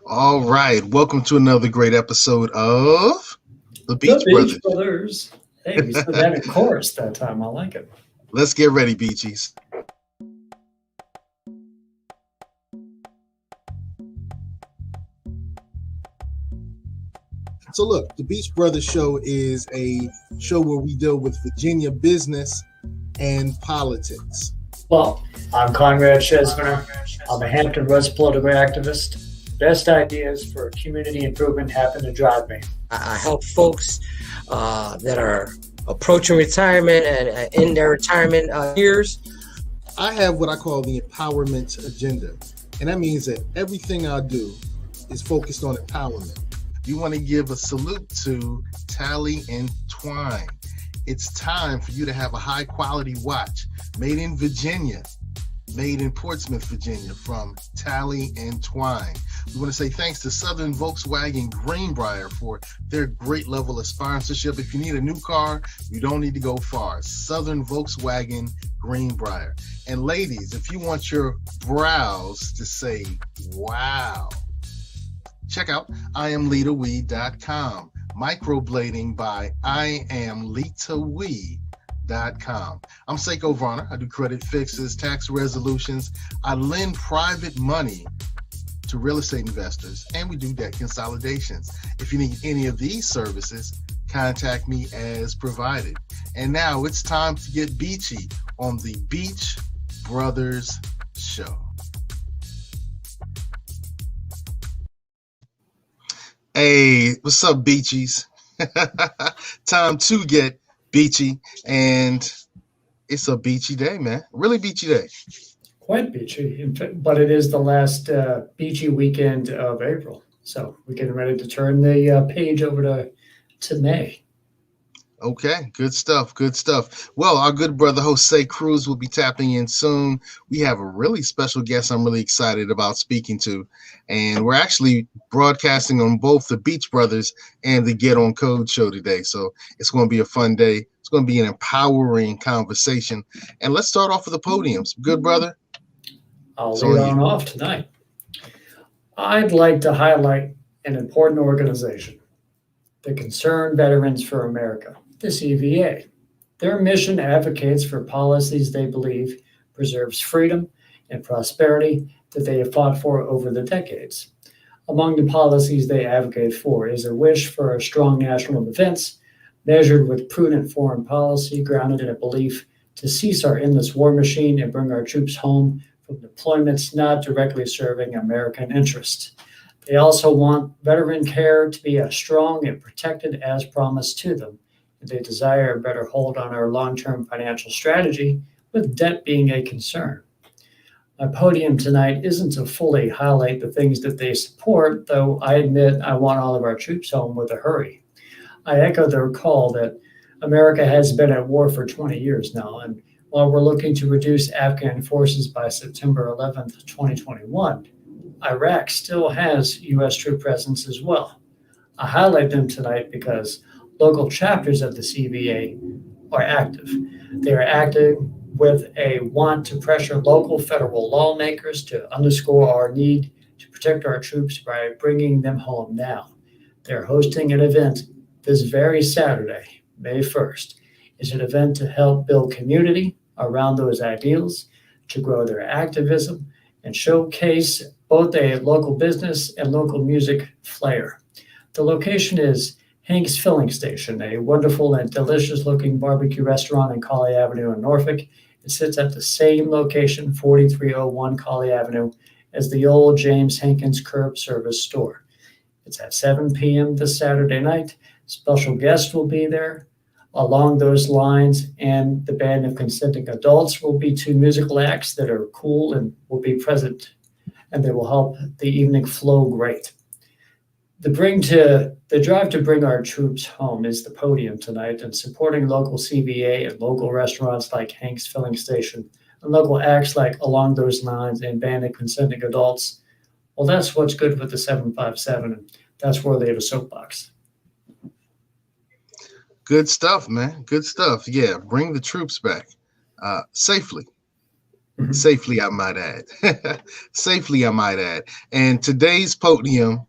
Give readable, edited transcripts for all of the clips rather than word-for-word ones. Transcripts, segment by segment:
All right, welcome to another great episode of The The Beach Beach Brothers. Brothers. Hey, we said that in chorus that time. I like it. Let's get ready, Beachies. So, look, the Beach Brothers Show is a show where we deal with Virginia business and politics. Well, I'm Conrad Chesner. I'm a Hampton Roads political activist. The best ideas for community improvement happen to drive me. I help folks that are approaching retirement and in their retirement years. I have what I call the empowerment agenda, and that means that everything I do is focused on empowerment. You want to give a salute to Tally and Twine. It's time for you to have a high quality watch made in Virginia, made in Portsmouth, Virginia, from Tally and Twine. We want to say thanks to Southern Volkswagen Greenbrier for their great level of sponsorship. If you need a new car, you don't need to go far. Southern Volkswagen Greenbrier. And ladies, if you want your brows to say, wow, check out IamLitaWee.com. Microblading by IamLitaWee.com. I'm Seiko Varner. I do credit fixes, tax resolutions. I lend private money to real estate investors, and we do debt consolidations. If you need any of these services, contact me as provided. And now it's time to get beachy on the Beach Brothers Show. Hey, what's up, beachies? Time to get beachy, and it's a beachy day, man. Really beachy day. Quite beachy, in fact, but it is the last beachy weekend of April. So we're getting ready to turn the page over to May. Okay, good stuff, good stuff. Well, our good brother Jose Cruz will be tapping in soon. We have a really special guest I'm really excited about speaking to, and we're actually broadcasting on both the Beach Brothers and the Get On Code show today, so it's going to be a fun day. It's going to be an empowering conversation, and let's start off with the podiums. Good brother? I'll lead on off tonight. I'd like to highlight an important organization, the Concerned Veterans for America, the CVA. Their mission advocates for policies they believe preserves freedom and prosperity that they have fought for over the decades. Among the policies they advocate for is a wish for a strong national defense, measured with prudent foreign policy grounded in a belief to cease our endless war machine and bring our troops home from deployments not directly serving American interests. They also want veteran care to be as strong and protected as promised to them. They desire a better hold on our long-term financial strategy, with debt being a concern. My podium tonight isn't to fully highlight the things that they support, though I admit I want all of our troops home with a hurry. I echo their call that America has been at war for 20 years now, and while we're looking to reduce Afghan forces by September 11th, 2021, Iraq still has U.S. troop presence as well. I highlight them tonight because local chapters of the CVA are active. They are active with a want to pressure local federal lawmakers to underscore our need to protect our troops by bringing them home now. They're hosting an event this very Saturday, May 1st. It's an event to help build community around those ideals, to grow their activism, and showcase both a local business and local music flair. The location is Hank's Filling Station, a wonderful and delicious-looking barbecue restaurant in Colley Avenue in Norfolk. It sits at the same location, 4301 Colley Avenue, as the old James Hankins Curb Service store. It's at 7 p.m. this Saturday night. Special guests will be there. Along those lines, and the band of consenting adults will be two musical acts that are cool and will be present, and they will help the evening flow great. The drive to bring our troops home is the podium tonight, and supporting local CVA and local restaurants like Hank's Filling Station and local acts like Along Those Lines and Band of Consenting Adults. Well, that's what's good with the 757, and that's where they have a soapbox. Good stuff, man. Good stuff. Yeah, bring the troops back safely. Safely, I might add. Safely, I might add. And today's podium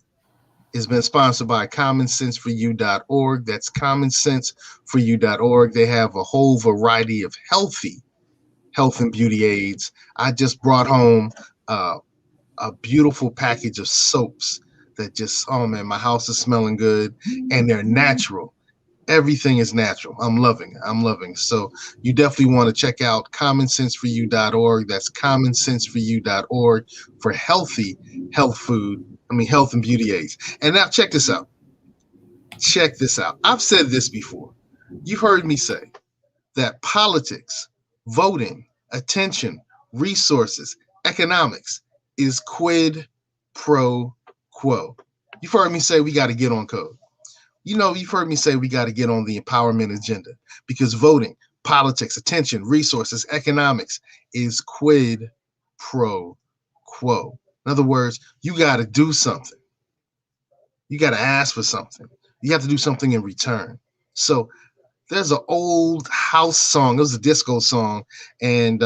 has been sponsored by commonsenseforyou.org. That's commonsenseforyou.org. They have a whole variety of healthy health and beauty aids. I just brought home a beautiful package of soaps that just, oh man, my house is smelling good, and they're natural. Everything is natural. I'm loving it. I'm loving it. So you definitely want to check out commonsenseforyou.org. That's commonsenseforyou.org for healthy health and beauty aids. And now check this out. Check this out. I've said this before. You've heard me say that politics, voting, attention, resources, economics is quid pro quo. You've heard me say we got to get on code. You've heard me say we got to get on the empowerment agenda, because voting, politics, attention, resources, economics is quid pro quo. In other words, you got to do something. You got to ask for something. You have to do something in return. So there's an old house song. It was a disco song, and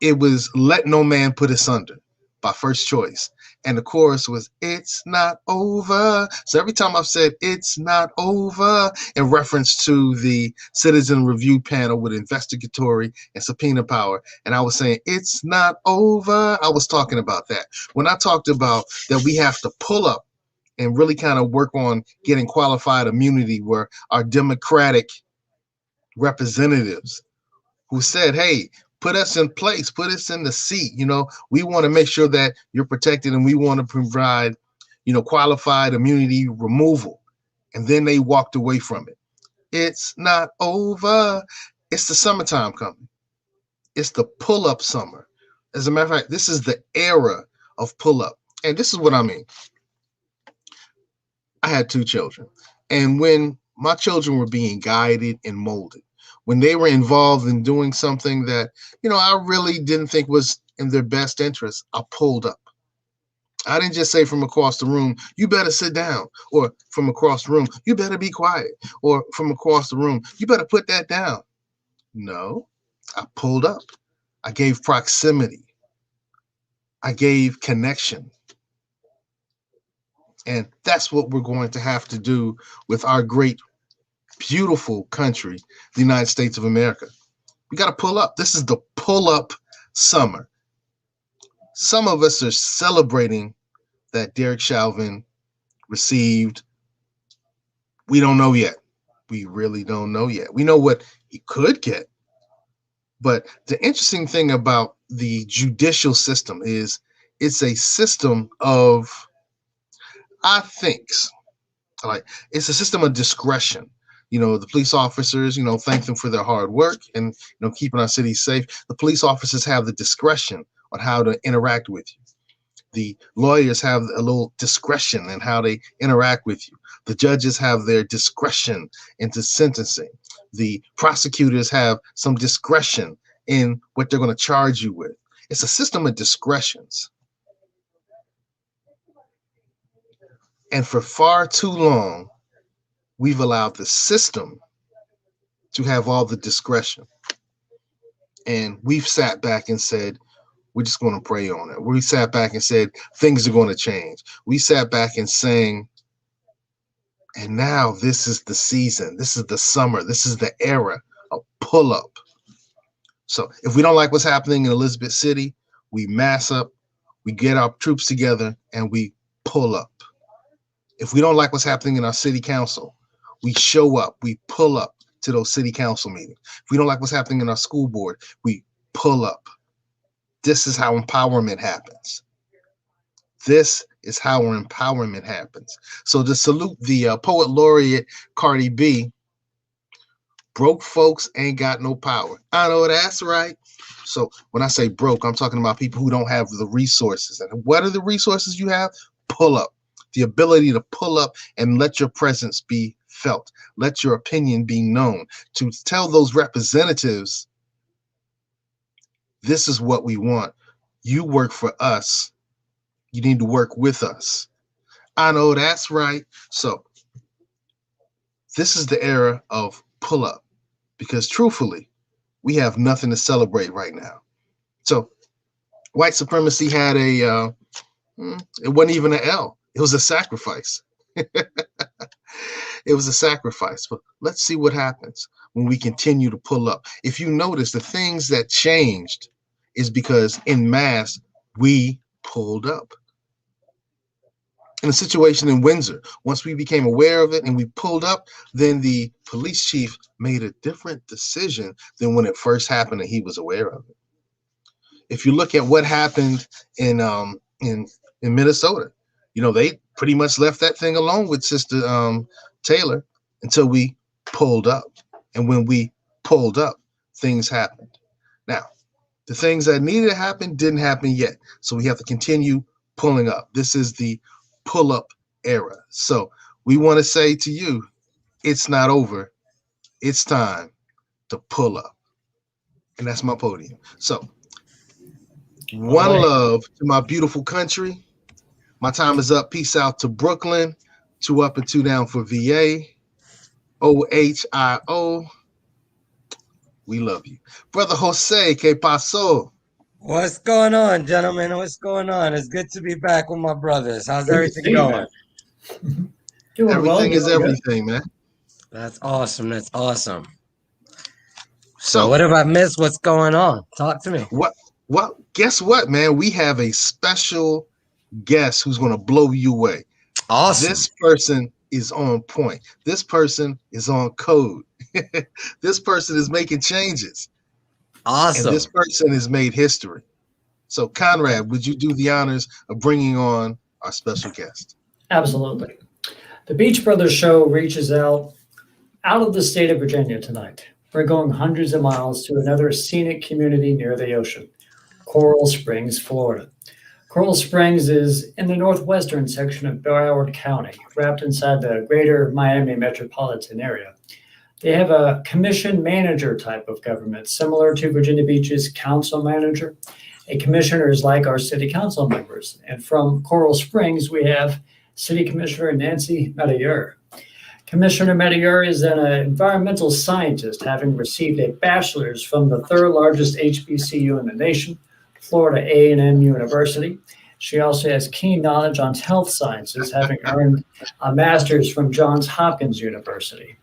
it was "Let No Man Put Us Under" by First Choice. And the chorus was, "It's not over." So every time I've said "it's not over" in reference to the citizen review panel with investigatory and subpoena power, and I was saying "it's not over," I was talking about that. When I talked about that we have to pull up and really kind of work on getting qualified immunity, where our Democratic representatives who said, hey, put us in place, put us in the seat. We want to make sure that you're protected, and we want to provide, qualified immunity removal. And then they walked away from it. It's not over. It's the summertime coming. It's the pull-up summer. As a matter of fact, this is the era of pull-up. And this is what I mean. I had 2 children. And when my children were being guided and molded, when they were involved in doing something that, I really didn't think was in their best interest, I pulled up. I didn't just say from across the room, you better sit down, or from across the room, you better be quiet, or from across the room, you better put that down. No, I pulled up. I gave proximity. I gave connection. And that's what we're going to have to do with our great, beautiful country, the United States of America. We got to pull up. This is the pull-up summer. Some of us are celebrating that Derek Chauvin received. We don't know yet. We really don't know yet. We know what he could get. But the interesting thing about the judicial system is it's a system of, I think, like, it's a system of discretion. The police officers, thank them for their hard work and, keeping our city safe. The police officers have the discretion on how to interact with you. The lawyers have a little discretion in how they interact with you. The judges have their discretion into sentencing. The prosecutors have some discretion in what they're going to charge you with. It's a system of discretions. And for far too long, we've allowed the system to have all the discretion. And we've sat back and said, we're just going to pray on it. We sat back and said, things are going to change. We sat back and saying, and now this is the season. This is the summer. This is the era of pull up. So if we don't like what's happening in Elizabeth City, we mass up, we get our troops together, and we pull up. If we don't like what's happening in our city council, we show up, we pull up to those city council meetings. If we don't like what's happening in our school board, we pull up. This is how empowerment happens. This is how our empowerment happens. So to salute the poet laureate Cardi B, broke folks ain't got no power. I know that's right. So when I say broke, I'm talking about people who don't have the resources. And what are the resources you have? Pull up. The ability to pull up and let your presence be felt. Let your opinion be known. To tell those representatives, this is what we want. You work for us. You need to work with us. I know that's right. So this is the era of pull up, because truthfully, we have nothing to celebrate right now. So white supremacy had it wasn't even an L. It was a sacrifice. It was a sacrifice. But let's see what happens when we continue to pull up. If you notice, the things that changed is because en masse, we pulled up. In a situation in Windsor, once we became aware of it and we pulled up, then the police chief made a different decision than when it first happened and he was aware of it. If you look at what happened in Minnesota, they pretty much left that thing alone with Sister Taylor until we pulled up. And when we pulled up, things happened. Now, the things that needed to happen didn't happen yet. So we have to continue pulling up. This is the pull-up era. So we want to say to you, it's not over. It's time to pull up. And that's my podium. So one love to my beautiful country. My time is up. Peace out to Brooklyn. 2 up and 2 down for VA. OHIO. We love you. Brother Jose, que paso? What's going on, gentlemen? What's going on? It's good to be back with my brothers. How's everything going? Everything is everything, man. That's awesome. That's awesome. So what have I missed? What's going on? Talk to me. Well, guess what, man? We have a special guest who's going to blow you away. Awesome. This person is on point. This person is on code. This person is making changes. Awesome. And this person has made history. So, Conrad, would you do the honors of bringing on our special guest? Absolutely. The Beach Brothers Show reaches out of the state of Virginia tonight. We're going hundreds of miles to another scenic community near the ocean, Coral Springs, Florida. Coral Springs is in the northwestern section of Broward County, wrapped inside the greater Miami metropolitan area. They have a commission manager type of government, similar to Virginia Beach's council manager. A commissioner is like our city council members. And from Coral Springs, we have City Commissioner Nancy Metayer. Commissioner Metayer is an environmental scientist, having received a bachelor's from the third largest HBCU in the nation, Florida A&M University. She also has keen knowledge on health sciences, having earned a master's from Johns Hopkins University.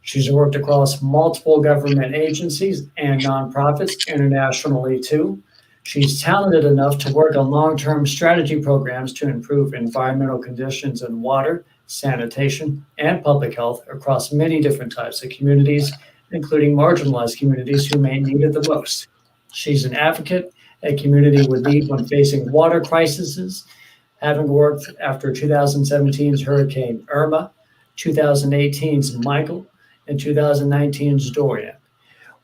She's worked across multiple government agencies and nonprofits internationally too. She's talented enough to work on long-term strategy programs to improve environmental conditions in water, sanitation, and public health across many different types of communities, including marginalized communities who may need it the most. She's an advocate a community would need when facing water crises, having worked after 2017's Hurricane Irma, 2018's Michael, and 2019's Dorian.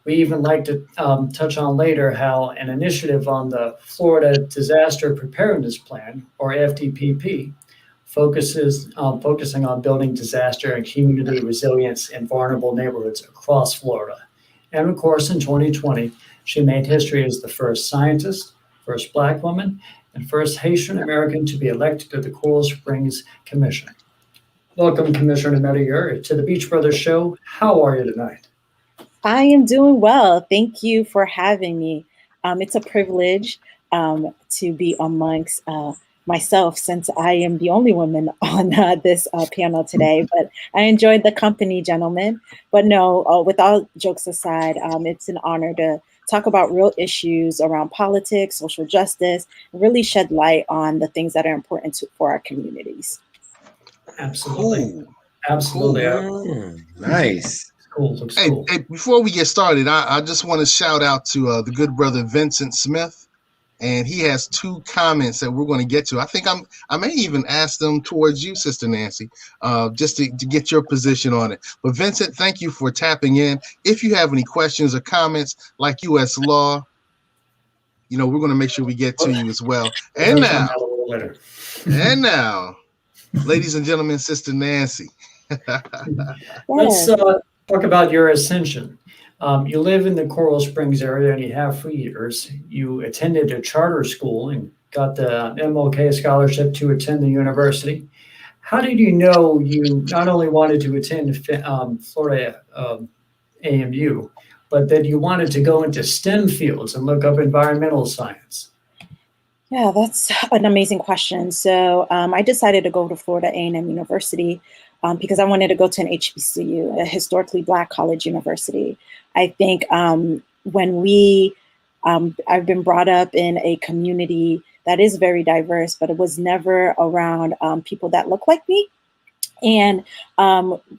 We even like to touch on later how an initiative on the Florida Disaster Preparedness Plan, or FDPP, focusing on building disaster and community resilience in vulnerable neighborhoods across Florida. And of course, in 2020, she made history as the first scientist, first Black woman, and first Haitian-American to be elected to the Coral Springs Commission. Welcome, Commissioner Metayer, to the Beach Brothers Show. How are you tonight? I am doing well. Thank you for having me. It's a privilege to be amongst myself, since I am the only woman on this panel today, but I enjoyed the company, gentlemen. But no, with all jokes aside, it's an honor to talk about real issues around politics, social justice, and really shed light on the things that are important for our communities. Absolutely. Cool. Absolutely. Cool. Nice. Cool. Looks cool. Hey, before we get started, I just want to shout out to the good brother Vincent Smith, and he has 2 comments that we're going to get to. I think I may even ask them towards you, Sister Nancy, just to get your position on it. But Vincent, thank you for tapping in. If you have any questions or comments, like U.S. law, we're going to make sure we get to you as well. And now, ladies and gentlemen, Sister Nancy. Let's talk about your ascension. You live in the Coral Springs area, and you have for years. You attended a charter school and got the MLK scholarship to attend the university. How did you know you not only wanted to attend Florida AMU, but that you wanted to go into STEM fields and look up environmental science? Yeah, that's an amazing question. So I decided to go to Florida A&M University because I wanted to go to an HBCU, a historically Black college university. I think I've been brought up in a community that is very diverse, but it was never around people that look like me. And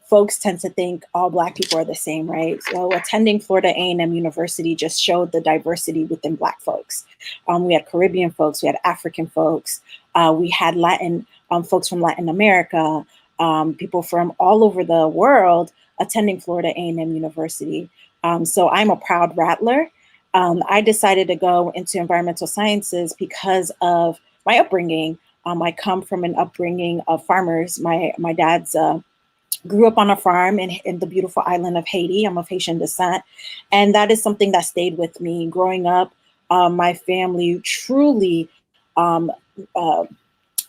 folks tend to think all Black people are the same, right? So attending Florida A&M University just showed the diversity within Black folks. We had Caribbean folks, we had African folks, we had Latin folks from Latin America, people from all over the world attending Florida A&M University. So I'm a proud Rattler. I decided to go into environmental sciences because of my upbringing. I come from an upbringing of farmers. My dad's grew up on a farm in the beautiful island of Haiti. I'm of Haitian descent. And that is something that stayed with me. Growing up, my family truly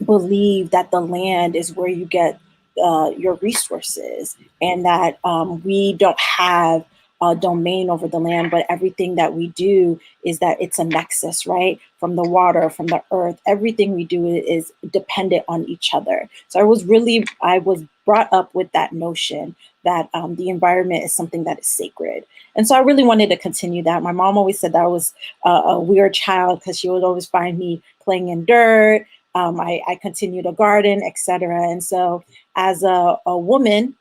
believe that the land is where you get your resources, and that we don't have a domain over the land, but everything that we do is that it's a nexus, right? From the water, from the earth, everything we do is dependent on each other. So I was brought up with that notion that the environment is something that is sacred. And so I really wanted to continue that. My mom always said that I was a weird child because she would always find me playing in dirt. I continued to garden, etc. And so as a woman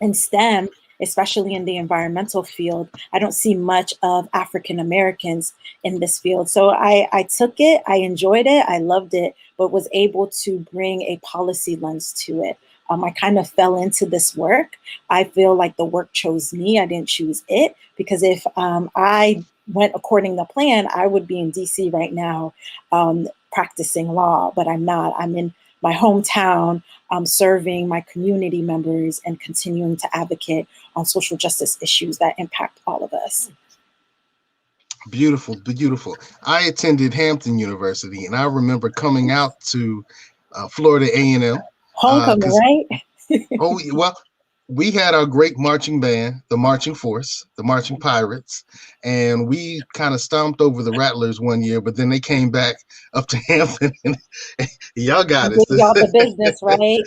in STEM, especially in the environmental field, I don't see much of African Americans in this field. So I took it, I enjoyed it, I loved it, but was able to bring a policy lens to it. I kind of fell into this work. I feel like the work chose me, I didn't choose it, because if I went according to plan, I would be in DC right now practicing law, but I'm not. I'm in my hometown, serving my community members and continuing to advocate on social justice issues that impact all of us. Beautiful, beautiful. I attended Hampton University, and I remember coming out to Florida A&M. Homecoming, right? Oh, well, we had our great marching band, the Marching Force, the Marching Pirates, and we kind of stomped over the Rattlers one year, but then they came back up to Hampton, and y'all got it. Y'all the business, right?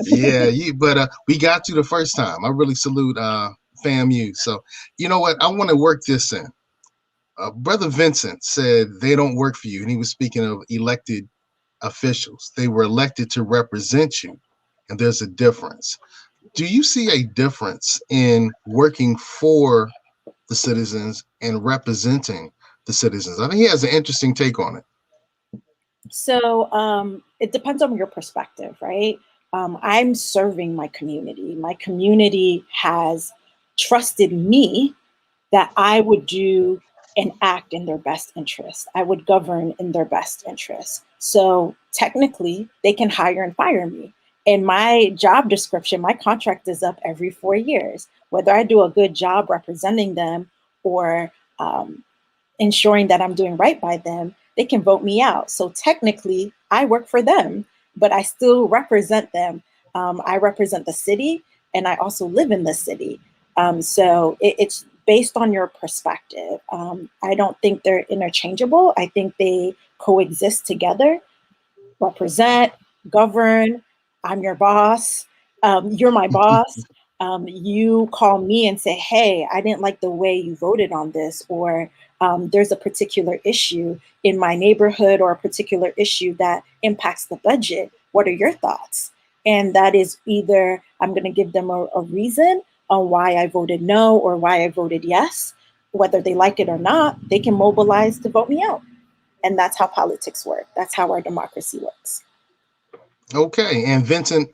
Yeah, but we got you the first time. I really salute FAMU. So, you know what? I want to work this in. Brother Vincent said they don't work for you, and he was speaking of elected officials. They were elected to represent you, and there's a difference. Do you see a difference in working for the citizens and representing the citizens? I think he has an interesting take on it. So it depends on your perspective, right? I'm serving my community. My community has trusted me that I would do and act in their best interest. I would govern in their best interest. So technically, they can hire and fire me. In my job description, my contract is up every 4 years. Whether I do a good job representing them or ensuring that I'm doing right by them, they can vote me out. So technically, I work for them, but I still represent them. I represent the city, and I also live in the city. So it's based on your perspective. I don't think they're interchangeable. I think they coexist together. Represent, govern. I'm your boss. You're my boss. You call me and say, hey, I didn't like the way you voted on this, or there's a particular issue in my neighborhood or a particular issue that impacts the budget. What are your thoughts? And that is either I'm going to give them a reason on why I voted no or why I voted yes. Whether they like it or not, they can mobilize to vote me out. And that's how politics work. That's how our democracy works. Okay. And Vincent,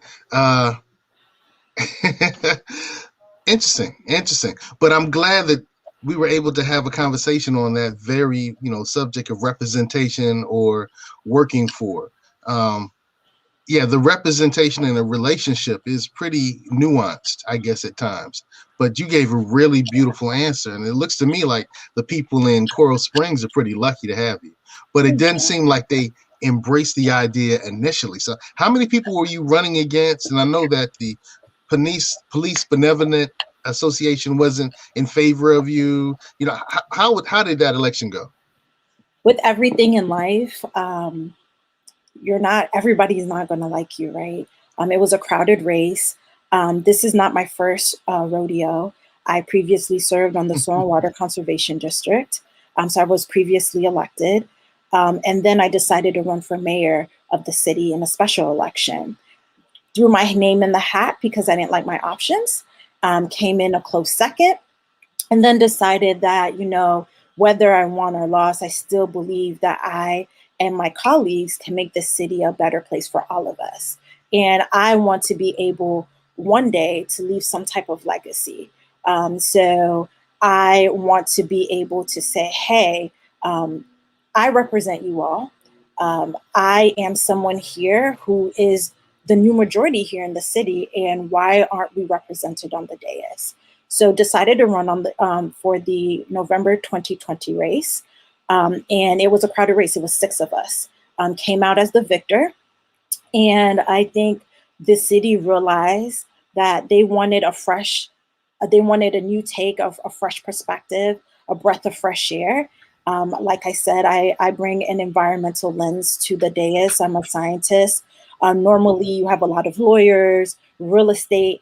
interesting. But I'm glad that we were able to have a conversation on that very, subject of representation or working for. Yeah, the representation in a relationship is pretty nuanced, I guess, at times. But you gave a really beautiful answer. And it looks to me like the people in Coral Springs are pretty lucky to have you. But it doesn't seem like they embraced the idea initially. So how many people were you running against? And I know that the police benevolent association wasn't in favor of you? You know, how did that election go? With everything in life, everybody's not going to like you, right? It was a crowded race. This is not my first rodeo. I previously served on the Soil and Water Conservation District. So I was previously elected. And then I decided to run for mayor of the city in a special election. Threw my name in the hat because I didn't like my options. Came in a close second. And then decided that, you know, whether I won or lost, I still believe that I and my colleagues can make the city a better place for all of us. And I want to be able one day to leave some type of legacy. So I want to be able to say, hey, I represent you all. I am someone here who is the new majority here in the city, and why aren't we represented on the dais? So decided to run on the for the November 2020 race. And it was a crowded race. It was 6 of us. Came out as the victor. And I think the city realized that they wanted they wanted a new take of a fresh perspective, a breath of fresh air. Like I said, I bring an environmental lens to the dais. I'm a scientist. Normally you have a lot of lawyers, real estate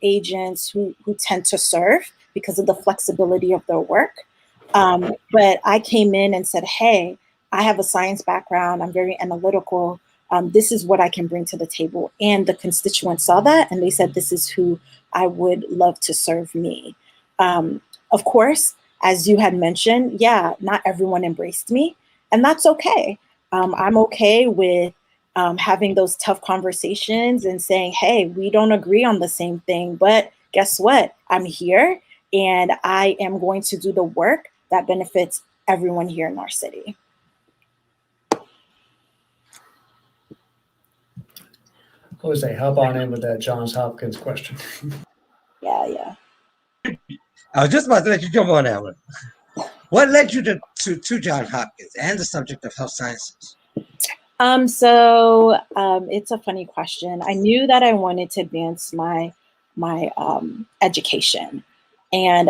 agents who tend to serve because of the flexibility of their work. But I came in and said, hey, I have a science background. I'm very analytical. This is what I can bring to the table. And the constituents saw that and they said, this is who I would love to serve me. Of course, as you had mentioned, yeah, not everyone embraced me, and that's okay. I'm okay with having those tough conversations and saying, hey, we don't agree on the same thing, but guess what? I'm here and I am going to do the work that benefits everyone here in our city. Jose, hop on in with that Johns Hopkins question. Yeah. I was just about to let you jump on that one. What led you to Johns Hopkins and the subject of health sciences? So it's a funny question. I knew that I wanted to advance my education, and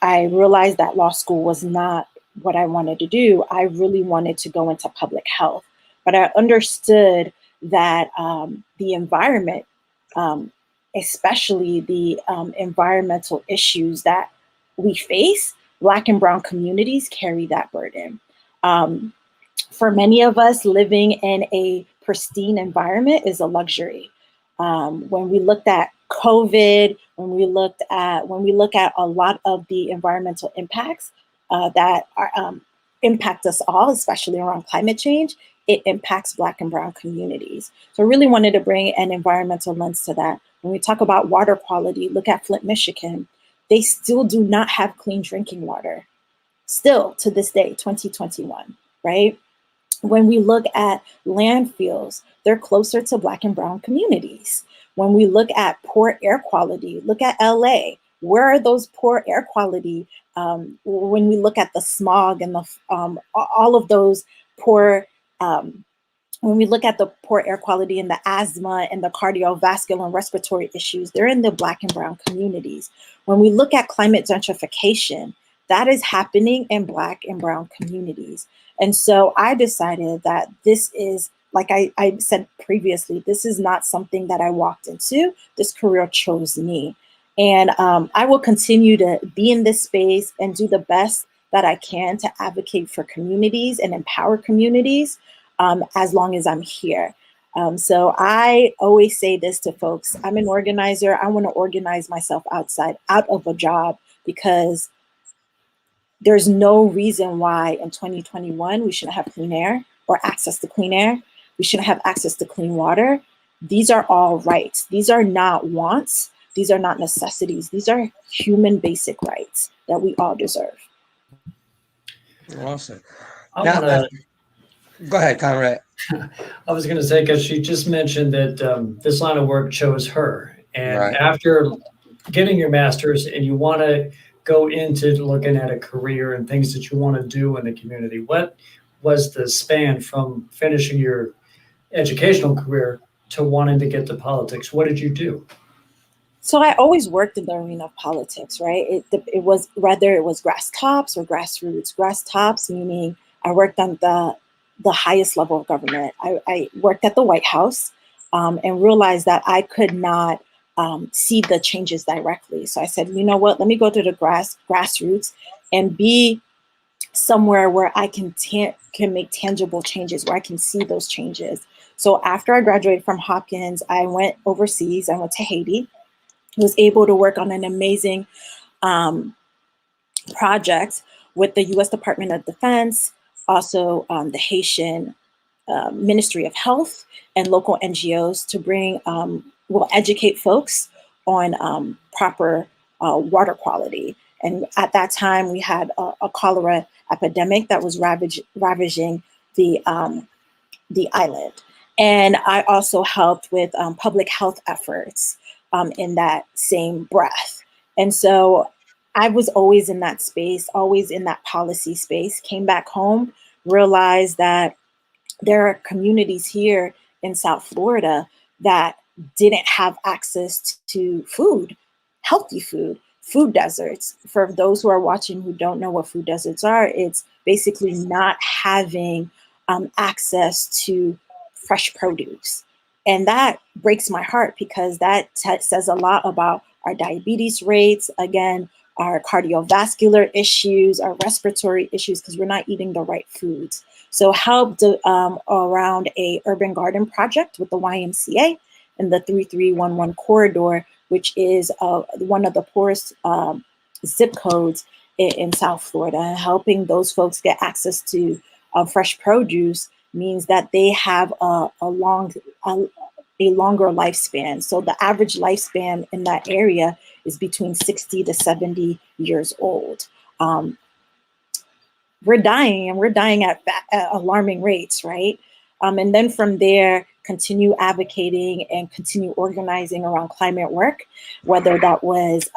I realized that law school was not what I wanted to do. I really wanted to go into public health, but I understood that the environment, especially the environmental issues that we face, Black and Brown communities carry that burden. For many of us, living in a pristine environment is a luxury. When we looked at COVID, when we look at a lot of the environmental impacts that impact us all, especially around climate change, it impacts Black and Brown communities. So I really wanted to bring an environmental lens to that. When we talk about water quality, look at Flint, Michigan. They still do not have clean drinking water, still to this day, 2021, right? When we look at landfills, they're closer to Black and Brown communities. When we look at poor air quality, look at LA. Where are those poor air quality? When we look at the smog and the all of those poor, when we look at the poor air quality and the asthma and the cardiovascular and respiratory issues, they're in the Black and Brown communities. When we look at climate gentrification, that is happening in Black and Brown communities. And so I decided that this is, like I said previously, this is not something that I walked into. This career chose me. And I will continue to be in this space and do the best that I can to advocate for communities and empower communities as long as I'm here. So I always say this to folks: I'm an organizer. I want to organize myself out of a job, because there's no reason why in 2021 we shouldn't have clean air or access to clean air. We shouldn't have access to clean water. These are all rights. These are not wants. These are not necessities. These are human basic rights that we all deserve. Awesome. Go ahead, Conrad. I was going to say, because she just mentioned that this line of work chose her. And Right. After getting your master's and you want to go into looking at a career and things that you want to do in the community, what was the span from finishing your educational career to wanting to get to politics? What did you do? So I always worked in the arena of politics, right? It was, whether it was grass tops or grassroots. Grass tops meaning I worked on the highest level of government. I worked at the White House, and realized that I could not see the changes directly. So I said, you know what? Let me go to the grassroots and be somewhere where I can make tangible changes, where I can see those changes. So after I graduated from Hopkins, I went overseas. I went to Haiti. Was able to work on an amazing project with the U.S. Department of Defense, also the Haitian Ministry of Health, and local NGOs to bring, educate folks on proper water quality. And at that time, we had a cholera epidemic that was ravaging the island. And I also helped with public health efforts in that same breath. And so I was always in that space, always in that policy space, came back home, realized that there are communities here in South Florida that didn't have access to food, healthy food deserts. For those who are watching who don't know what food deserts are, it's basically not having access to fresh produce. And that breaks my heart because that says a lot about our diabetes rates, again, our cardiovascular issues, our respiratory issues, because we're not eating the right foods. So helped around a urban garden project with the YMCA in the 3311 corridor, which is one of the poorest zip codes in South Florida. And helping those folks get access to fresh produce means that they have a longer lifespan. So the average lifespan in that area is between 60 to 70 years old. We're dying at alarming rates, right? And then from there, continue advocating and continue organizing around climate work, whether that was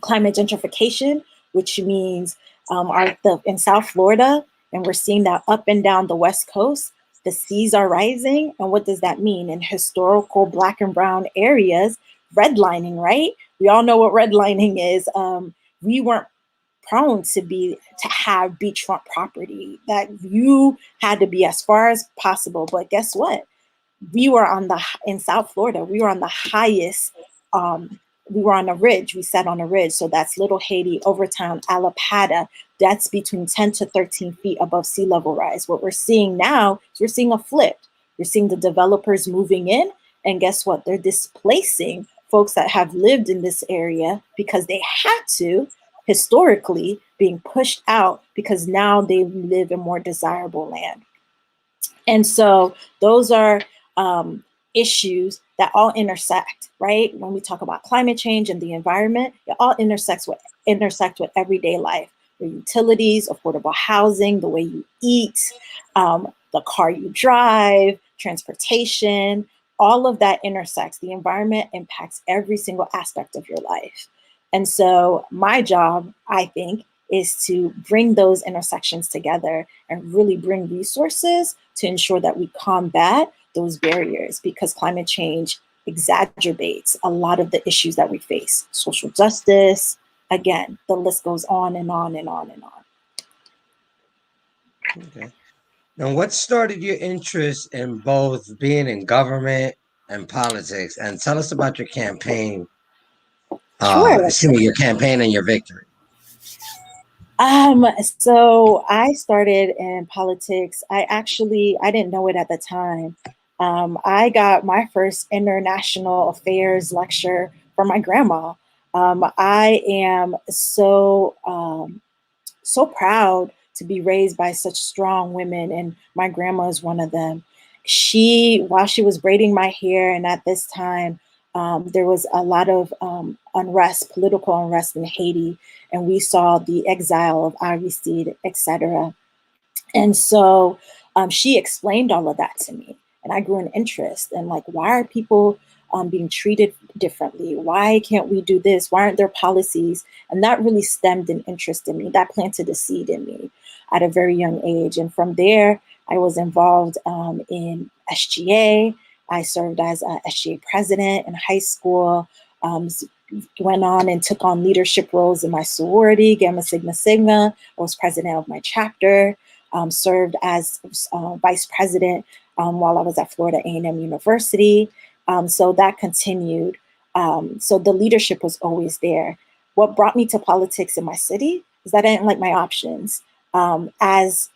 climate gentrification, which means in South Florida, and we're seeing that up and down the West Coast, the seas are rising. And what does that mean? In historical Black and brown areas, redlining, right? We all know what redlining is. We weren't prone to have beachfront property, that you had to be as far as possible. But guess what? In South Florida, we were on the highest, we were on a ridge, we sat on a ridge. So that's Little Haiti, Overtown, Allapattah. That's between 10 to 13 feet above sea level rise. What we're seeing now is we're seeing a flip. We're seeing the developers moving in, and guess what? They're displacing folks that have lived in this area because they had to, historically, being pushed out because now they live in more desirable land. And so those are issues that all intersect, right? When we talk about climate change and the environment, it all intersect with everyday life. Your utilities, affordable housing, the way you eat, the car you drive, transportation, all of that intersects. The environment impacts every single aspect of your life. And so my job, I think, is to bring those intersections together and really bring resources to ensure that we combat those barriers, because climate change exacerbates a lot of the issues that we face. Social justice, again, the list goes on and on and on and on. Okay. Now, what started your interest in both being in government and politics? And tell us about your campaign. Sure. Your campaign and your victory. So I started in politics. I didn't know it at the time. I got my first international affairs lecture from my grandma. I am so proud to be raised by such strong women, and my grandma is one of them. While she was braiding my hair, and at this time, there was a lot of political unrest in Haiti, and we saw the exile of Aristide, etc. And so she explained all of that to me, and I grew an interest in, like, why are people being treated differently? Why can't we do this? Why aren't there policies? And that really stemmed an interest in me. That planted a seed in me at a very young age. And from there, I was involved in SGA. I served as a SGA president in high school. Went on and took on leadership roles in my sorority, Gamma Sigma Sigma. I was president of my chapter, served as vice president while I was at Florida A&M University. So that continued. So the leadership was always there. What brought me to politics in my city is that I didn't like my options. As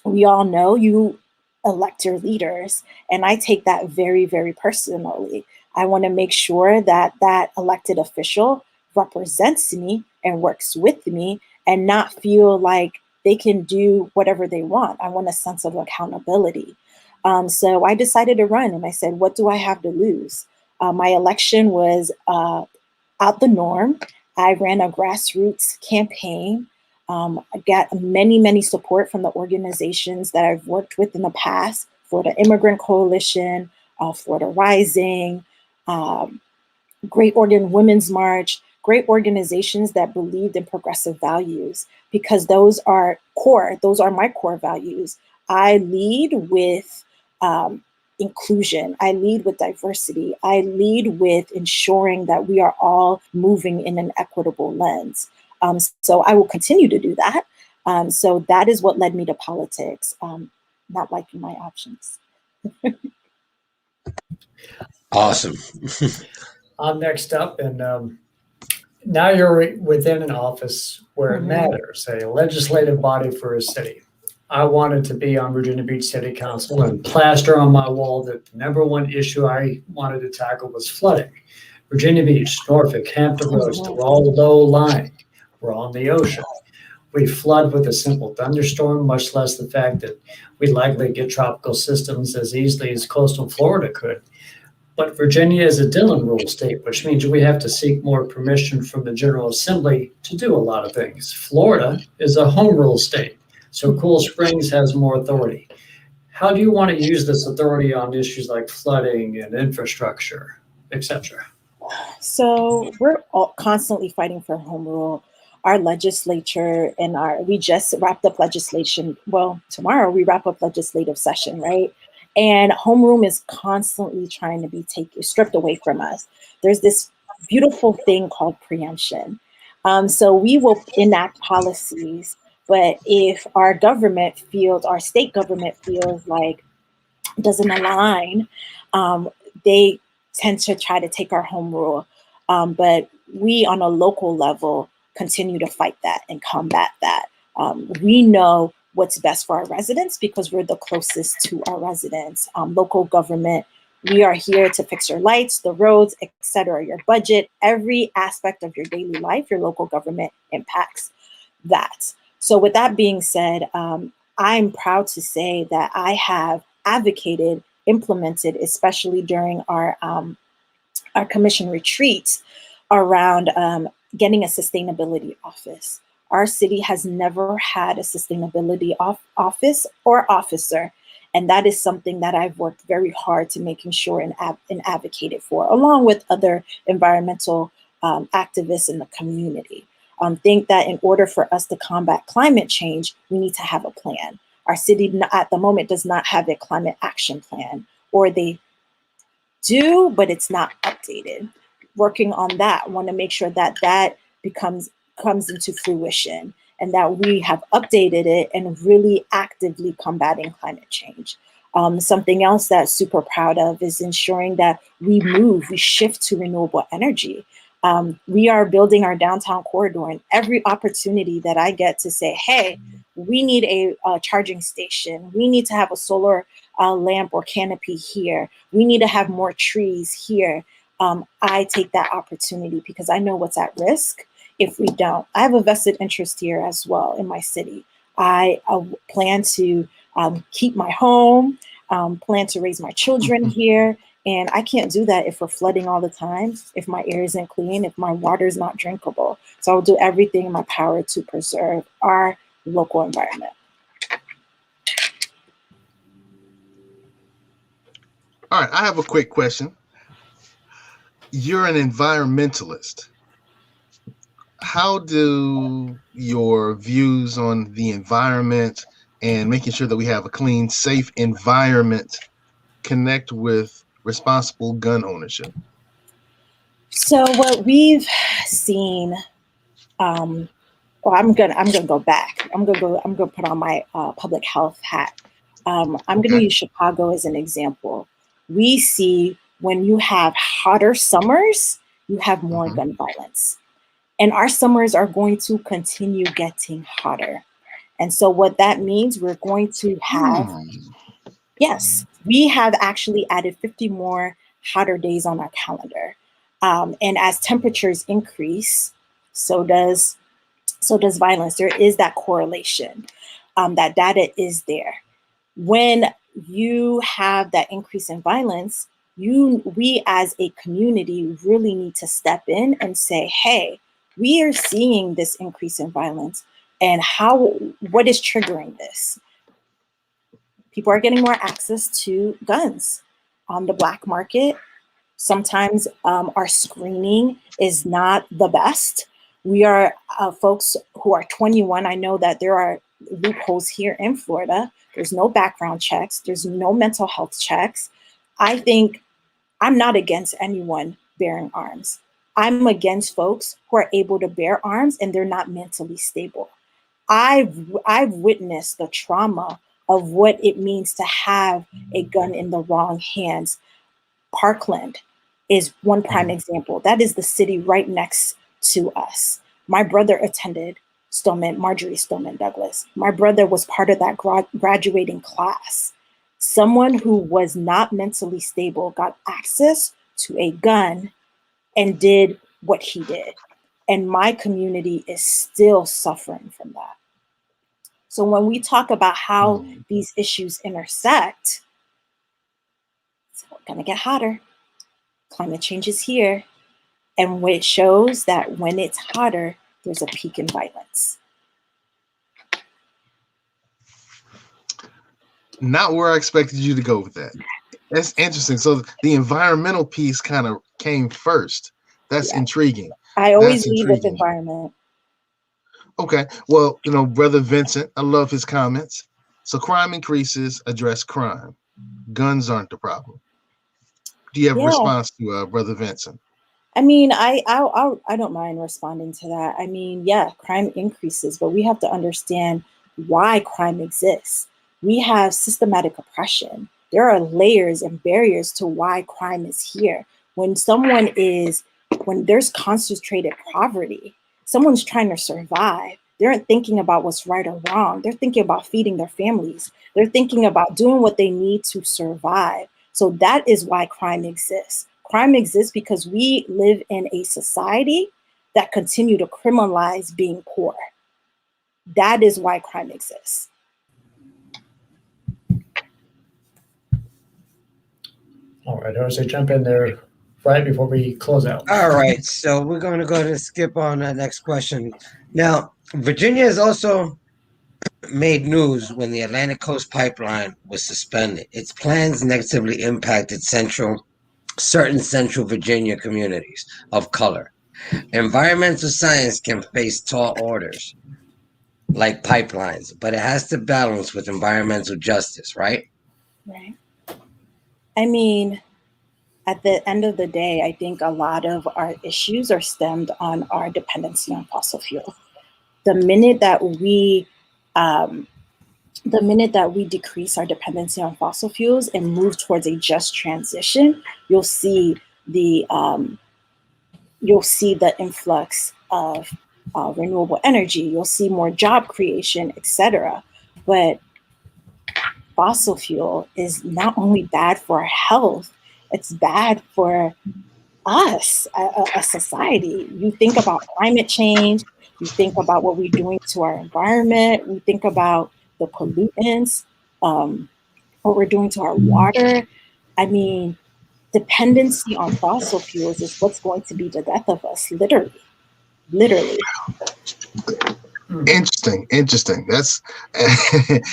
we all know, you elect your leaders, and I take that very, very personally. I want to make sure that that elected official represents me and works with me and not feel like they can do whatever they want. I want a sense of accountability. So I decided to run, and I said, what do I have to lose? My election was out the norm. I ran a grassroots campaign. I got many, many support from the organizations that I've worked with in the past: Florida Immigrant Coalition, Florida Rising, Great Oregon Women's March, great organizations that believed in progressive values, because those are core. Those are my core values. I lead with inclusion. I lead with diversity. I lead with ensuring that we are all moving in an equitable lens. So I will continue to do that. So that is what led me to politics, not liking my options. Awesome. I'm next up, and now you're within an office where it matters, a legislative body for a city. I wanted to be on Virginia Beach City Council and plaster on my wall that the number one issue I wanted to tackle was flooding. Virginia Beach, Norfolk, Hampton Roads, they're all low-lying. We're on the ocean. We flood with a simple thunderstorm, much less the fact that we'd likely get tropical systems as easily as coastal Florida could. But Virginia is a Dillon rule state, which means we have to seek more permission from the General Assembly to do a lot of things. Florida is a home rule state, so Cool Springs has more authority. How do you want to use this authority on issues like flooding and infrastructure, etc.? So we're all constantly fighting for home rule. Our legislature and we just wrapped up legislation. Well, tomorrow we wrap up legislative session, right? And homeroom is constantly trying to be stripped away from us. There's this beautiful thing called preemption. So we will enact policies, but if our state government feels like it doesn't align, they tend to try to take our home rule. But we on a local level continue to fight that and combat that. We know what's best for our residents because we're the closest to our residents. Local government, we are here to fix your lights, the roads, etc. Your budget, every aspect of your daily life, your local government impacts that. So with that being said, I'm proud to say that I have advocated, implemented, especially during our commission retreats, around getting a sustainability office. Our city has never had a sustainability office or officer, and that is something that I've worked very hard to making sure and advocated for, along with other environmental activists in the community. Think that in order for us to combat climate change, we need to have a plan. Our city at the moment does not have a climate action plan, or they do, but it's not updated. Working on that, want to make sure that that comes into fruition and that we have updated it and really actively combating climate change. Something else that's super proud of is ensuring that we shift to renewable energy. We are building our downtown corridor, and every opportunity that I get to say, hey, we need a charging station. We need to have a solar lamp or canopy here. We need to have more trees here. I take that opportunity because I know what's at risk if we don't. I have a vested interest here as well in my city. I plan to keep my home, plan to raise my children here. And I can't do that if we're flooding all the time, if my air isn't clean, if my water is not drinkable. So I'll do everything in my power to preserve our local environment. All right, I have a quick question. You're an environmentalist. How do your views on the environment and making sure that we have a clean, safe environment connect with responsible gun ownership? So what we've seen, well, I'm gonna go back. I'm gonna put on my public health hat. I'm gonna use Chicago as an example. We see when you have hotter summers, you have more gun violence, and our summers are going to continue getting hotter. And so what that means, we're going to have, yes, we have actually added 50 more hotter days on our calendar. And as temperatures increase, so does violence. There is that correlation. That data is there. When you have that increase in violence, we as a community really need to step in and say, hey, we are seeing this increase in violence, and what is triggering this? People are getting more access to guns on the black market. Sometimes our screening is not the best. We are folks who are 21. I know that there are loopholes here in Florida. There's no background checks. There's no mental health checks. I think I'm not against anyone bearing arms. I'm against folks who are able to bear arms and they're not mentally stable. I've witnessed the trauma of what it means to have a gun in the wrong hands. Parkland is one prime example. That is the city right next to us. My brother attended Marjorie Stoneman Douglas. My brother was part of that graduating class. Someone who was not mentally stable got access to a gun and did what he did. And my community is still suffering from that. So when we talk about how these issues intersect, it's going to get hotter. Climate change is here. And it shows that when it's hotter, there's a peak in violence. Not where I expected you to go with that. That's interesting. So the environmental piece kind of came first. That's intriguing. I always lead with environment. Okay. Well, Brother Vincent, I love his comments. So crime increases, address crime. Guns aren't the problem. Do you have a response to Brother Vincent? I mean, I don't mind responding to that. I mean, yeah, crime increases, but we have to understand why crime exists. We have systematic oppression. There are layers and barriers to why crime is here. When there's concentrated poverty, someone's trying to survive. They aren't thinking about what's right or wrong. They're thinking about feeding their families. They're thinking about doing what they need to survive. So that is why crime exists. Crime exists because we live in a society that continue to criminalize being poor. That is why crime exists. All right, Jose, jump in there right before we close out. All right, so we're going to go to skip on that next question. Now, Virginia has also made news when the Atlantic Coast Pipeline was suspended. Its plans negatively impacted certain central Virginia communities of color. Environmental science can face tall orders like pipelines, but it has to balance with environmental justice, right? Right. I mean, at the end of the day, I think a lot of our issues are stemmed on our dependency on fossil fuel. The minute that we decrease our dependency on fossil fuels and move towards a just transition, you'll see the influx of renewable energy. You'll see more job creation, etc. But fossil fuel is not only bad for our health, it's bad for us, a society. You think about climate change, you think about what we're doing to our environment, we think about the pollutants, what we're doing to our water. I mean, dependency on fossil fuels is what's going to be the death of us, literally. Interesting. That's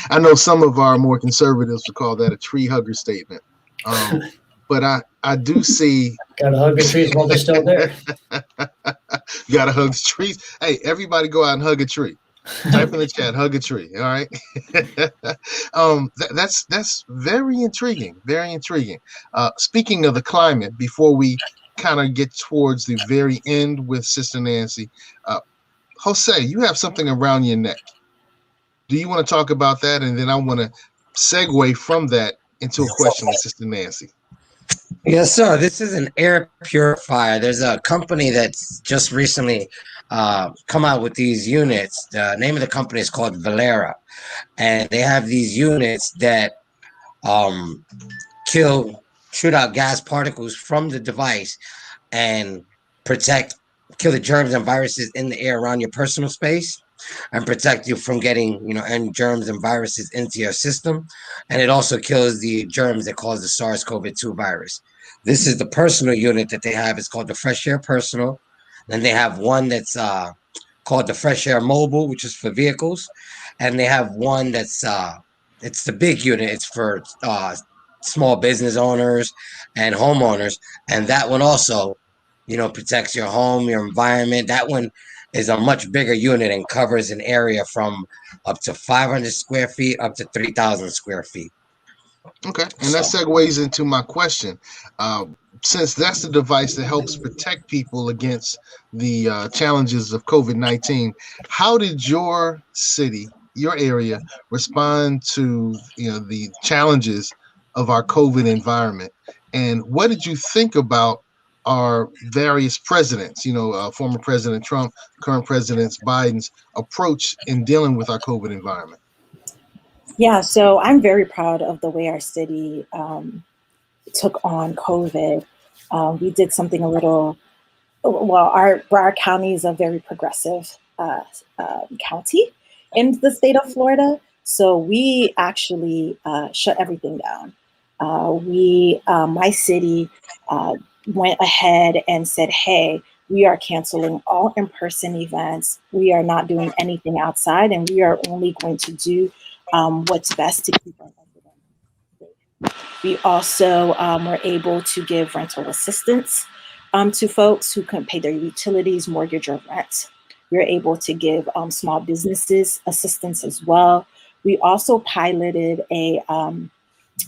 I know some of our more conservatives would call that a tree hugger statement. But I do see. Gotta hug the trees while they're still there. Gotta hug the trees. Hey, everybody go out and hug a tree. Type in the chat, hug a tree. All right. That's very intriguing. Very intriguing. Speaking of the climate, before we kind of get towards the very end with Sister Nancy, Jose, you have something around your neck. Do you want to talk about that? And then I want to segue from that into a question with Sister Nancy. Yes, sir. This is an air purifier. There's a company that's just recently come out with these units. The name of the company is called Valera, and they have these units that shoot out gas particles from the device and kill the germs and viruses in the air around your personal space, and protect you from getting, any germs and viruses into your system. And it also kills the germs that cause the SARS-CoV-2 virus. This is the personal unit that they have. It's called the Fresh Air Personal. Then they have one that's called the Fresh Air Mobile, which is for vehicles. And they have one that's it's the big unit. It's for small business owners and homeowners. And that one also, protects your home, your environment. That one is a much bigger unit and covers an area from up to 500 square feet up to 3,000 square feet. Okay, and that segues into my question. Since that's the device that helps protect people against the challenges of COVID-19, how did your city, your area, respond to the challenges of our COVID environment? And what did you think about our various presidents, former President Trump, current President Biden's approach in dealing with our COVID environment? Yeah, so I'm very proud of the way our city took on COVID. We did something our county is a very progressive county in the state of Florida. So we actually shut everything down. My city went ahead and said, hey, we are canceling all in-person events. We are not doing anything outside, and we are only going to do what's best to keep our residents safe. We also were able to give rental assistance to folks who couldn't pay their utilities, mortgage, or rent. We were able to give small businesses assistance as well. We also piloted a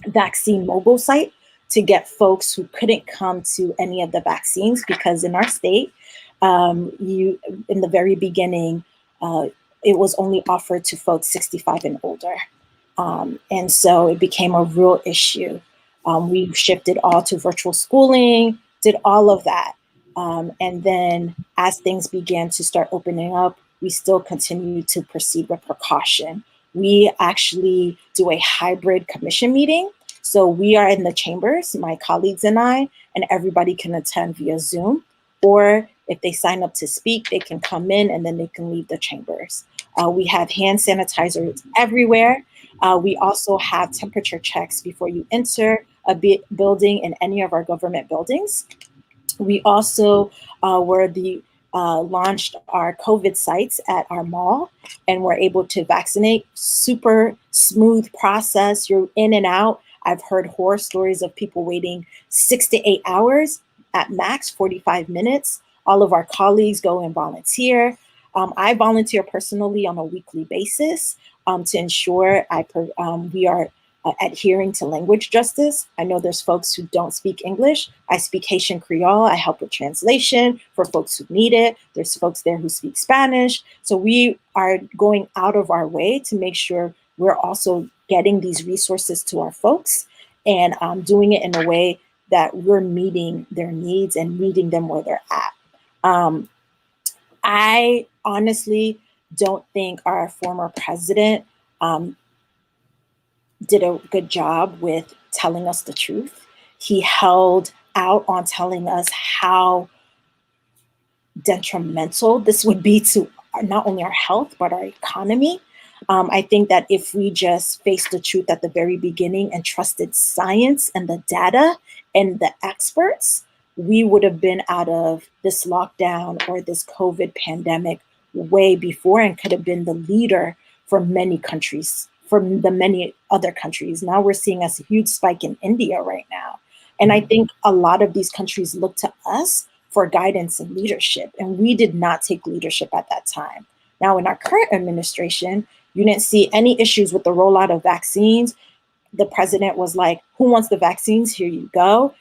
vaccine mobile site to get folks who couldn't come to any of the vaccines, because in our state, in the very beginning, it was only offered to folks 65 and older. And so it became a real issue. We shifted all to virtual schooling, did all of that. And then as things began to start opening up, we still continue to proceed with precaution. We actually do a hybrid commission meeting. So we are in the chambers, my colleagues and I, and everybody can attend via Zoom, or if they sign up to speak, they can come in and then they can leave the chambers. We have hand sanitizers everywhere. We also have temperature checks before you enter a building in any of our government buildings. We also launched our COVID sites at our mall, and we're able to vaccinate. Super smooth process. You're in and out. I've heard horror stories of people waiting 6 to 8 hours, at max 45 minutes. All of our colleagues go and volunteer. I volunteer personally on a weekly basis to ensure we are adhering to language justice. I know there's folks who don't speak English. I speak Haitian Creole. I help with translation for folks who need it. There's folks there who speak Spanish. So we are going out of our way to make sure we're also getting these resources to our folks and doing it in a way that we're meeting their needs and meeting them where they're at. I honestly don't think our former president did a good job with telling us the truth. He held out on telling us how detrimental this would be to not only our health, but our economy. I think that if we just faced the truth at the very beginning and trusted science and the data and the experts, we would have been out of this lockdown or this COVID pandemic way before and could have been the leader for many countries, from the many other countries. Now we're seeing a huge spike in India right now. And I think a lot of these countries look to us for guidance and leadership, and we did not take leadership at that time. Now in our current administration, you didn't see any issues with the rollout of vaccines. The president was like, who wants the vaccines? Here you go.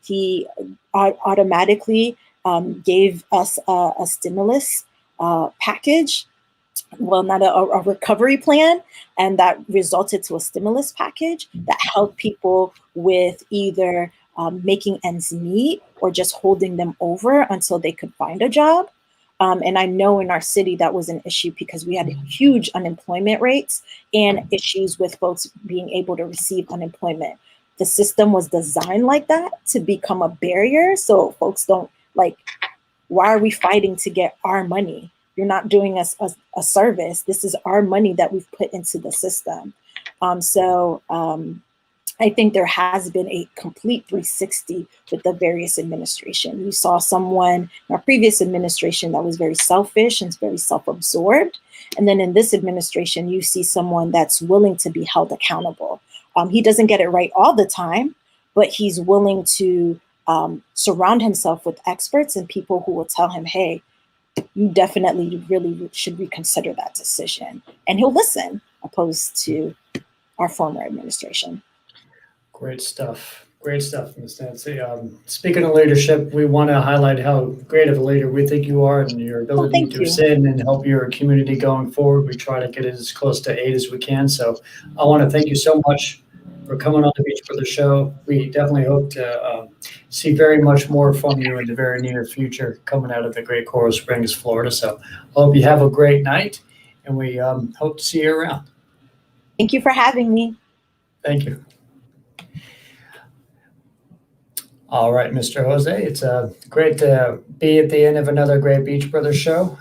he automatically gave us a stimulus package. Well, not a recovery plan, and that resulted to a stimulus package that helped people with either making ends meet or just holding them over until they could find a job. And I know in our city that was an issue because we had huge unemployment rates and issues with folks being able to receive unemployment. The system was designed like that to become a barrier. So folks don't like, why are we fighting to get our money? You're not doing us a service. This is our money that we've put into the system. I think there has been a complete 360 with the various administration. You saw someone in our previous administration that was very selfish and very self-absorbed. And then in this administration, you see someone that's willing to be held accountable. He doesn't get it right all the time, but he's willing to surround himself with experts and people who will tell him, hey, you definitely really should reconsider that decision. And he'll listen, opposed to our former administration. Great stuff. Great stuff, Ms. Nancy. Speaking of leadership, we want to highlight how great of a leader we think you are and your ability to ascend and help your community going forward. We try to get it as close to 8 as we can. So I want to thank you so much for coming on the Beach Brothers Show. We definitely hope to see very much more from you in the very near future coming out of the great Coral Springs, Florida. So I hope you have a great night, and we hope to see you around. Thank you for having me. Thank you. All right, Mr. Jose, it's great to be at the end of another great Beach Brothers show.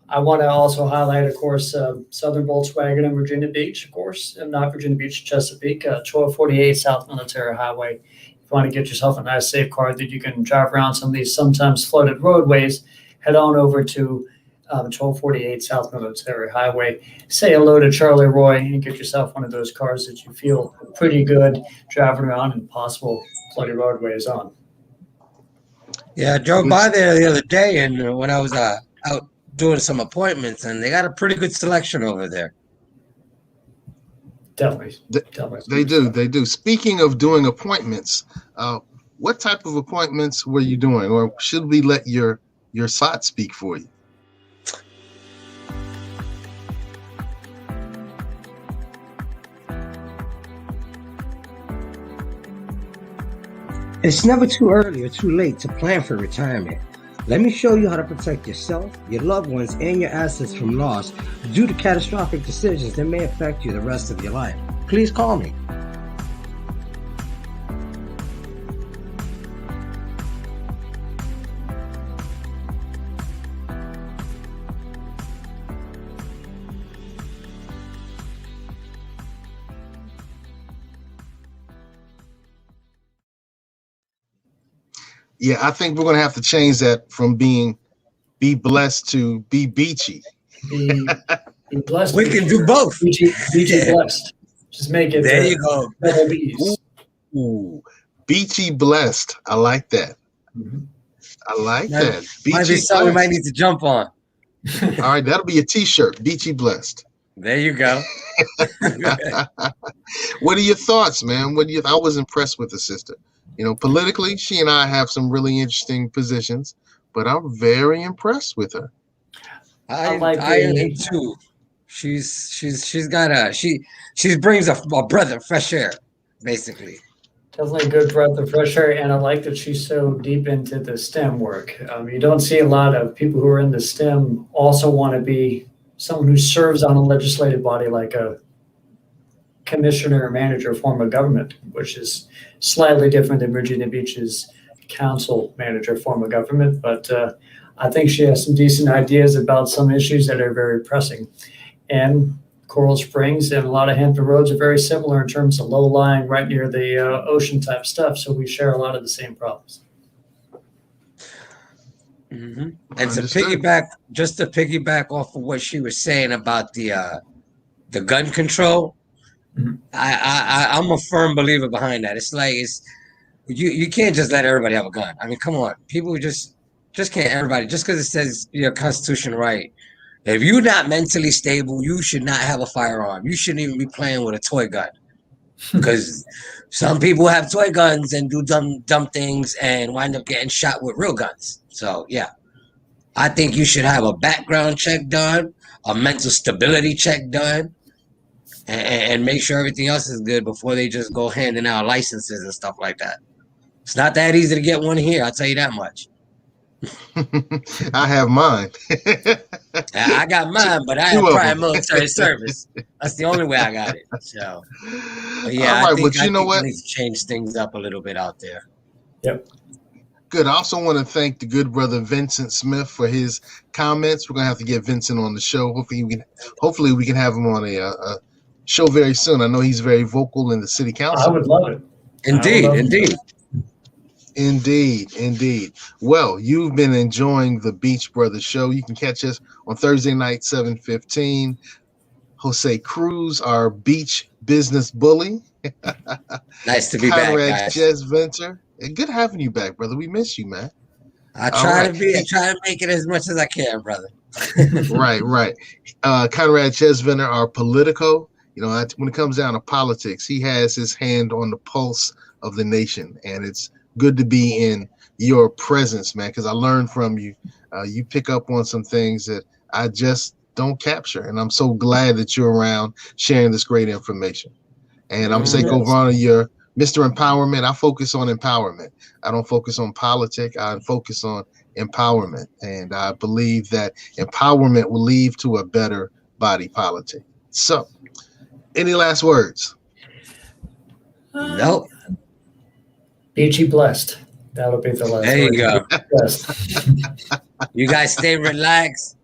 I want to also highlight, of course, Southern Volkswagen in Virginia Beach, of course, and not Virginia Beach, Chesapeake, 1248 South Military Highway. If you want to get yourself a nice safe car that you can drive around some of these sometimes flooded roadways, head on over to 1248 South Military Highway. Say hello to Charlie Roy and get yourself one of those cars that you feel pretty good driving around in possible flooded roadways on. Yeah, I drove by there the other day, and when I was out doing some appointments, and they got a pretty good selection over there. Definitely. They do. Speaking of doing appointments, what type of appointments were you doing, or should we let your slot speak for you? It's never too early or too late to plan for retirement. Let me show you how to protect yourself, your loved ones, and your assets from loss due to catastrophic decisions that may affect you the rest of your life. Please call me. Yeah, I think we're going to have to change that from be blessed to be beachy. Be blessed. We can do both. Beachy blessed. Just make it. There you go. Ooh, beachy blessed. I like that. Mm-hmm. I like that. Might be something we might need to jump on. All right, that'll be a T-shirt. Beachy blessed. There you go. What are your thoughts, man? I was impressed with the sister. You know, politically, she and I have some really interesting positions, but I'm very impressed with her. I am too. She brings a breath of fresh air, basically. Definitely a good breath of fresh air, and I like that she's so deep into the STEM work. You don't see a lot of people who are in the STEM also want to be someone who serves on a legislative body like a commissioner or manager form of government, which is slightly different than Virginia Beach's council manager form of government. But I think she has some decent ideas about some issues that are very pressing. And Coral Springs and a lot of Hampton roads are very similar in terms of low-lying, right near the ocean type stuff. So we share a lot of the same problems. Mm-hmm. And to piggyback off of what she was saying about the gun control, mm-hmm. I'm a firm believer behind that. It's like you can't just let everybody have a gun. I mean, come on, people just can't everybody just because it says your constitution right. If you're not mentally stable, you should not have a firearm. You shouldn't even be playing with a toy gun. Because some people have toy guns and do dumb things and wind up getting shot with real guns. So yeah, I think you should have a background check done, a mental stability check done, and make sure everything else is good before they just go handing out licenses and stuff like that. It's not that easy to get one here, I'll tell you that much. I have mine. I got mine, but I have prior military service. That's the only way I got it. So, but yeah, all right, I think, but you know what? We need to change things up a little bit out there. Yep. Good. I also want to thank the good brother Vincent Smith for his comments. We're gonna have to get Vincent on the show. Hopefully we can have him on a show very soon. I know he's very vocal in the city council. I would love it. Indeed. Well, you've been enjoying the Beach Brothers show. You can catch us on Thursday night, 7:15. Jose Cruz, our beach business bully. Nice to be back, guys. Jezventer. Good having you back, brother. We miss you, man. I try to make it as much as I can, brother. Right. Conrad Chesventer, our Politico. You know, when it comes down to politics, he has his hand on the pulse of the nation, and it's good to be in your presence, man, because I learned from you. You pick up on some things that I just don't capture, and I'm so glad that you're around sharing this great information. And I'm Seiko Varner, your Mr. Empowerment. I focus on empowerment. I don't focus on politics. I focus on empowerment, and I believe that empowerment will lead to a better body politic. So, any last words? Nope. Beachy blessed. That'll be the last. There you go. Blessed. You guys stay relaxed.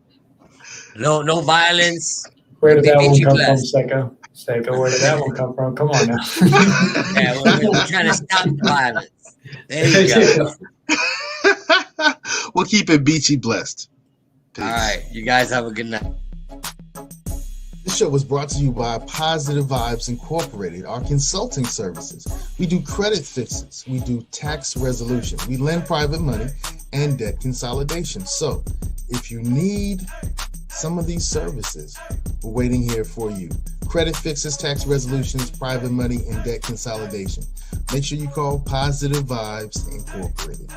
No violence. Where did that one come from, Seiko? Seiko, where did that one come from? Come on now. Yeah, we're trying to stop the violence. There you go. We'll keep it beachy blessed. Peace. All right. You guys have a good night. This show was brought to you by Positive Vibes Incorporated, our consulting services. We do credit fixes, we do tax resolution, we lend private money, and debt consolidation. So if you need some of these services, we're waiting here for you. Credit fixes, tax resolutions, private money, and debt consolidation. Make sure you call Positive Vibes Incorporated.